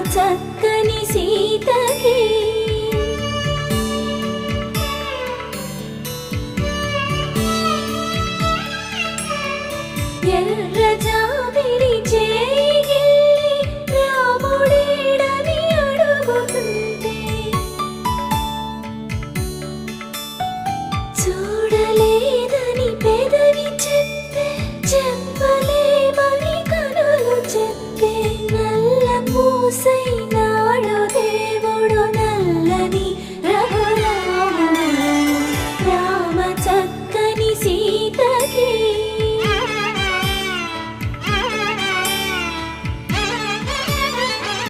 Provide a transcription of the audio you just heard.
చక్కని సీతకి ఎర్ర జాబిలి చేయి రాముడేడని అడుగుతుంటే చూడలేదని పెదవి చెప్పే చెప్పలేమని కనులు చెప్పే నల్ల పూస